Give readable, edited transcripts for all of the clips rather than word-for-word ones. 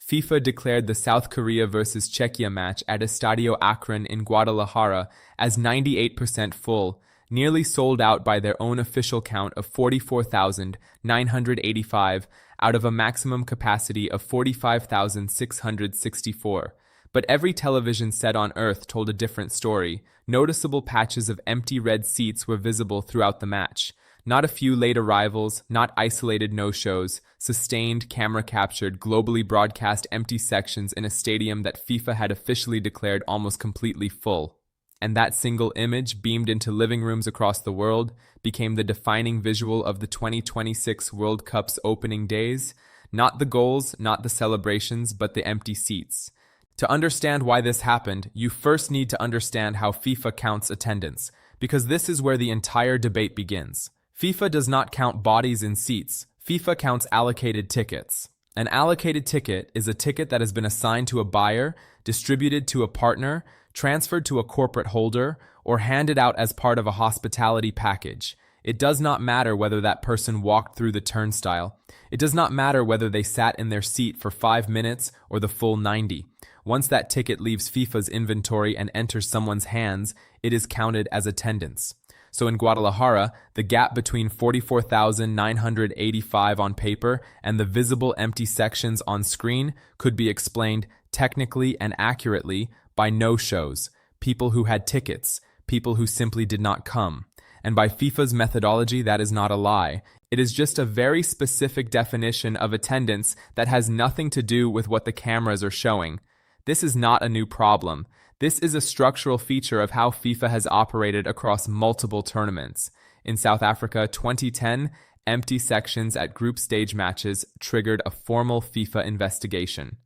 FIFA declared the South Korea vs Czechia match at Estadio Akron in Guadalajara as 98% full, nearly sold out by their own official count of 44,985 out of a maximum capacity of 45,664. But every television set on Earth told a different story. Noticeable patches of empty red seats were visible throughout the match. Not a few late arrivals, not isolated no-shows, sustained, camera-captured, globally broadcast empty sections in a stadium that FIFA had officially declared almost completely full. And that single image, beamed into living rooms across the world, became the defining visual of the 2026 World Cup's opening days. Not the goals, not the celebrations, but the empty seats. To understand why this happened, you first need to understand how FIFA counts attendance, because this is where the entire debate begins. FIFA does not count bodies in seats. FIFA counts allocated tickets. An allocated ticket is a ticket that has been assigned to a buyer, distributed to a partner, transferred to a corporate holder, or handed out as part of a hospitality package. It does not matter whether that person walked through the turnstile. It does not matter whether they sat in their seat for 5 minutes or the full 90. Once that ticket leaves FIFA's inventory and enters someone's hands, it is counted as attendance. So in Guadalajara, the gap between 44,985 on paper and the visible empty sections on screen could be explained technically and accurately by no-shows, people who had tickets, people who simply did not come. And by FIFA's methodology, that is not a lie. It is just a very specific definition of attendance that has nothing to do with what the cameras are showing. This is not a new problem. This is a structural feature of how FIFA has operated across multiple tournaments. In South Africa 2010, empty sections at group stage matches triggered a formal FIFA investigation.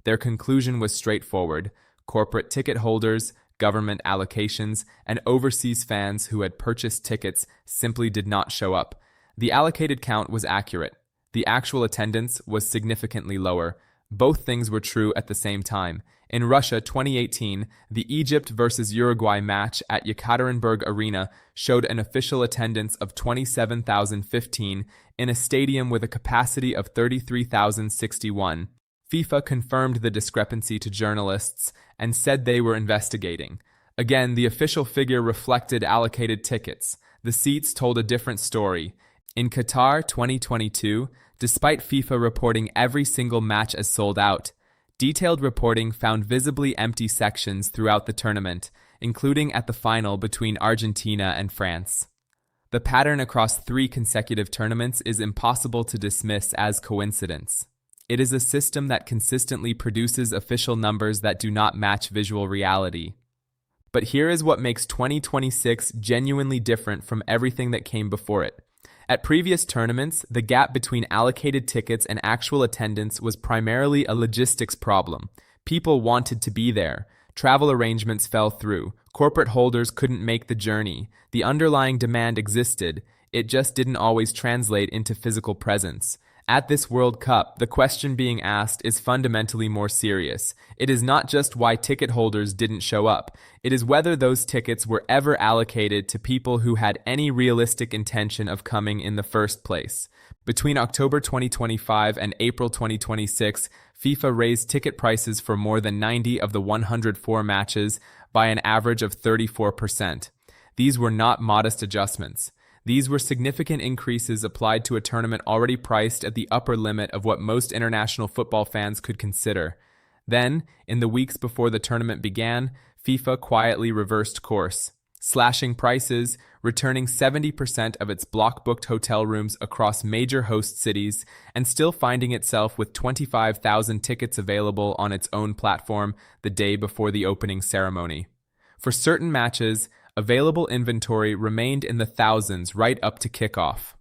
Their conclusion was straightforward. Corporate ticket holders, government allocations, and overseas fans who had purchased tickets simply did not show up. The allocated count was accurate. The actual attendance was significantly lower. Both things were true at the same time. In Russia 2018, the Egypt vs Uruguay match at Yekaterinburg Arena showed an official attendance of 27,015 in a stadium with a capacity of 33,061. FIFA confirmed the discrepancy to journalists and said they were investigating. Again, the official figure reflected allocated tickets. The seats told a different story. In Qatar 2022, despite FIFA reporting every single match as sold out, detailed reporting found visibly empty sections throughout the tournament, including at the final between Argentina and France. The pattern across 3 consecutive tournaments is impossible to dismiss as coincidence. It is a system that consistently produces official numbers that do not match visual reality. But here is what makes 2026 genuinely different from everything that came before it. At previous tournaments, the gap between allocated tickets and actual attendance was primarily a logistics problem. People wanted to be there. Travel arrangements fell through. Corporate holders couldn't make the journey. The underlying demand existed. It just didn't always translate into physical presence. At this World Cup, the question being asked is fundamentally more serious. It is not just why ticket holders didn't show up. It is whether those tickets were ever allocated to people who had any realistic intention of coming in the first place. Between October 2025 and April 2026, FIFA raised ticket prices for more than 90 of the 104 matches by an average of 34%. These were not modest adjustments. These were significant increases applied to a tournament already priced at the upper limit of what most international football fans could consider. Then, in the weeks before the tournament began, FIFA quietly reversed course, slashing prices, returning 70% of its block-booked hotel rooms across major host cities, and still finding itself with 25,000 tickets available on its own platform the day before the opening ceremony. For certain matches, available inventory remained in the thousands right up to kickoff.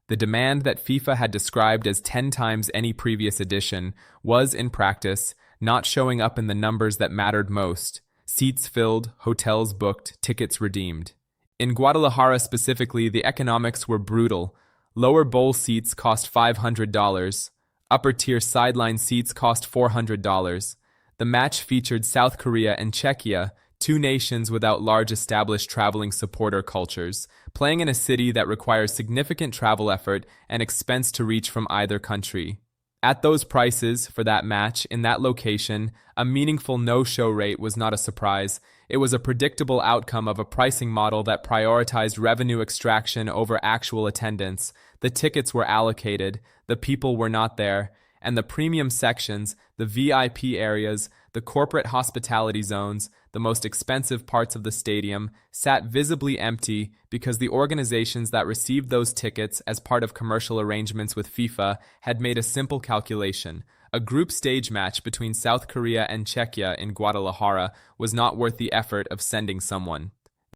The demand that FIFA had described as 10 times any previous edition was, in practice, not showing up in the numbers that mattered most: seats filled, hotels booked, tickets redeemed. In Guadalajara specifically, the economics were brutal. Lower bowl seats cost $500. Upper-tier sideline seats cost $400. The match featured South Korea and Czechia, 2 nations without large established traveling supporter cultures, playing in a city that requires significant travel effort and expense to reach from either country. At those prices for that match in that location, a meaningful no-show rate was not a surprise. It was a predictable outcome of a pricing model that prioritized revenue extraction over actual attendance. The tickets were allocated, the people were not there, and the premium sections, the VIP areas, the corporate hospitality zones, the most expensive parts of the stadium, sat visibly empty because the organizations that received those tickets as part of commercial arrangements with FIFA had made a simple calculation. A group stage match between South Korea and Czechia in Guadalajara was not worth the effort of sending someone.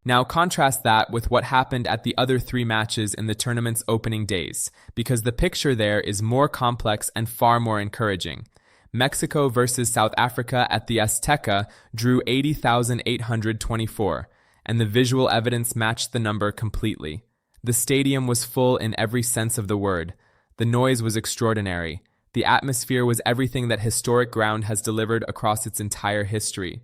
Now contrast that with what happened at the other 3 matches in the tournament's opening days, because the picture there is more complex and far more encouraging. Mexico versus South Africa at the Azteca drew 80,824, and the visual evidence matched the number completely. The stadium was full in every sense of the word. The noise was extraordinary. The atmosphere was everything that historic ground has delivered across its entire history.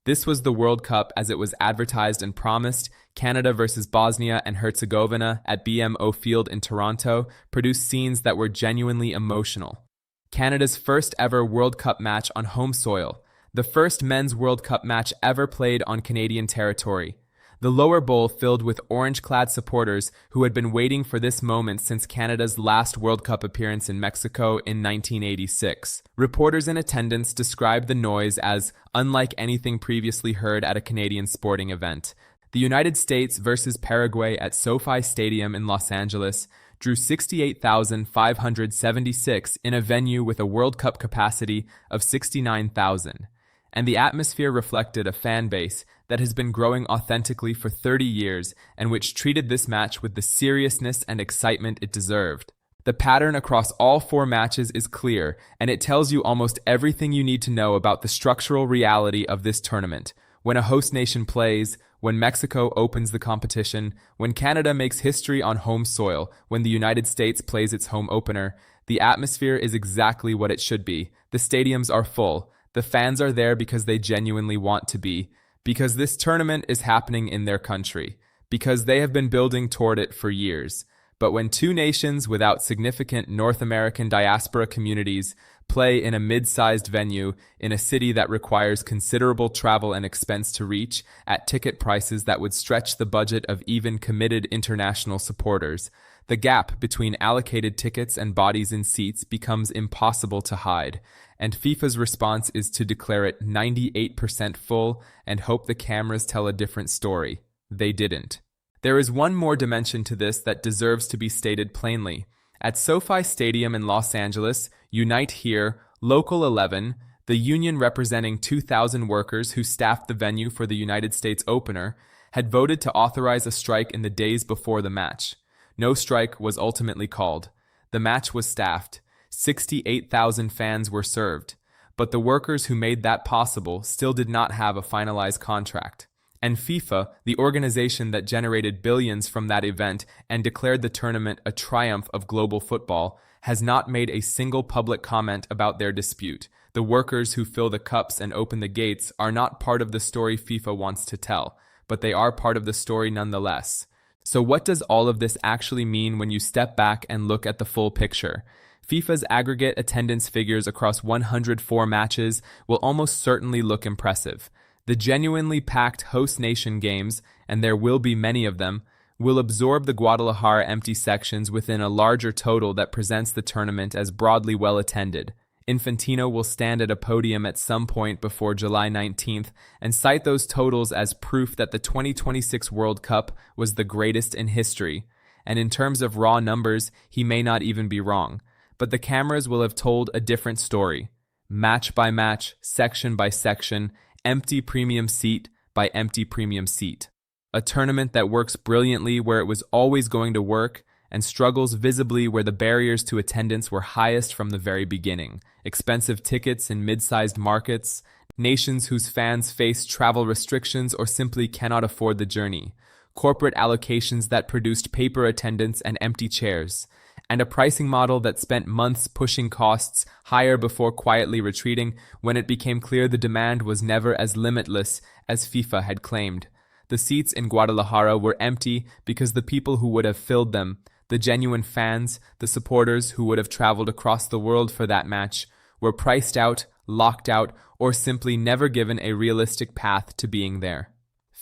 This was the World Cup as it was advertised and promised. Canada versus Bosnia and Herzegovina at BMO Field in Toronto produced scenes that were genuinely emotional. Canada's first ever World Cup match on home soil, the first men's World Cup match ever played on Canadian territory. The lower bowl filled with orange-clad supporters who had been waiting for this moment since Canada's last World Cup appearance in Mexico in 1986. Reporters in attendance described the noise as unlike anything previously heard at a Canadian sporting event. The United States versus Paraguay at SoFi Stadium in Los Angeles drew 68,576 in a venue with a World Cup capacity of 69,000. And the atmosphere reflected a fan base that has been growing authentically for 30 years and which treated this match with the seriousness and excitement it deserved. The pattern across all 4 matches is clear, and it tells you almost everything you need to know about the structural reality of this tournament. When a host nation plays, when Mexico opens the competition, when Canada makes history on home soil, when the United States plays its home opener, the atmosphere is exactly what it should be. The stadiums are full. The fans are there because they genuinely want to be, because this tournament is happening in their country, because they have been building toward it for years. But when 2 nations without significant North American diaspora communities play in a mid-sized venue in a city that requires considerable travel and expense to reach at ticket prices that would stretch the budget of even committed international supporters, the gap between allocated tickets and bodies in seats becomes impossible to hide, and FIFA's response is to declare it 98% full and hope the cameras tell a different story. They didn't. There is one more dimension to this that deserves to be stated plainly. At SoFi Stadium in Los Angeles, Unite Here, Local 11, the union representing 2,000 workers who staffed the venue for the United States opener, had voted to authorize a strike in the days before the match. No strike was ultimately called. The match was staffed. 68,000 fans were served. But the workers who made that possible still did not have a finalized contract. And FIFA, the organization that generated billions from that event and declared the tournament a triumph of global football, has not made a single public comment about their dispute. The workers who fill the cups and open the gates are not part of the story FIFA wants to tell, but they are part of the story nonetheless. So what does all of this actually mean when you step back and look at the full picture? FIFA's aggregate attendance figures across 104 matches will almost certainly look impressive. The genuinely packed host nation games, and there will be many of them, will absorb the Guadalajara empty sections within a larger total that presents the tournament as broadly well attended. Infantino will stand at a podium at some point before July 19th and cite those totals as proof that the 2026 World Cup was the greatest in history. And in terms of raw numbers, he may not even be wrong. But the cameras will have told a different story. Match by match, section by section, empty premium seat by empty premium seat. A tournament that works brilliantly where it was always going to work and struggles visibly where the barriers to attendance were highest from the very beginning. Expensive tickets in mid-sized markets, nations whose fans face travel restrictions or simply cannot afford the journey, corporate allocations that produced paper attendance and empty chairs, and a pricing model that spent months pushing costs higher before quietly retreating when it became clear the demand was never as limitless as FIFA had claimed. The seats in Guadalajara were empty because the people who would have filled them, The genuine fans, the supporters who would have traveled across the world for that match, were priced out, locked out, or simply never given a realistic path to being there.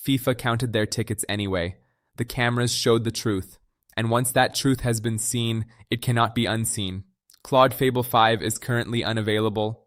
FIFA counted their tickets anyway. The cameras showed the truth. And once that truth has been seen, it cannot be unseen. Claude Fable 5 is currently unavailable.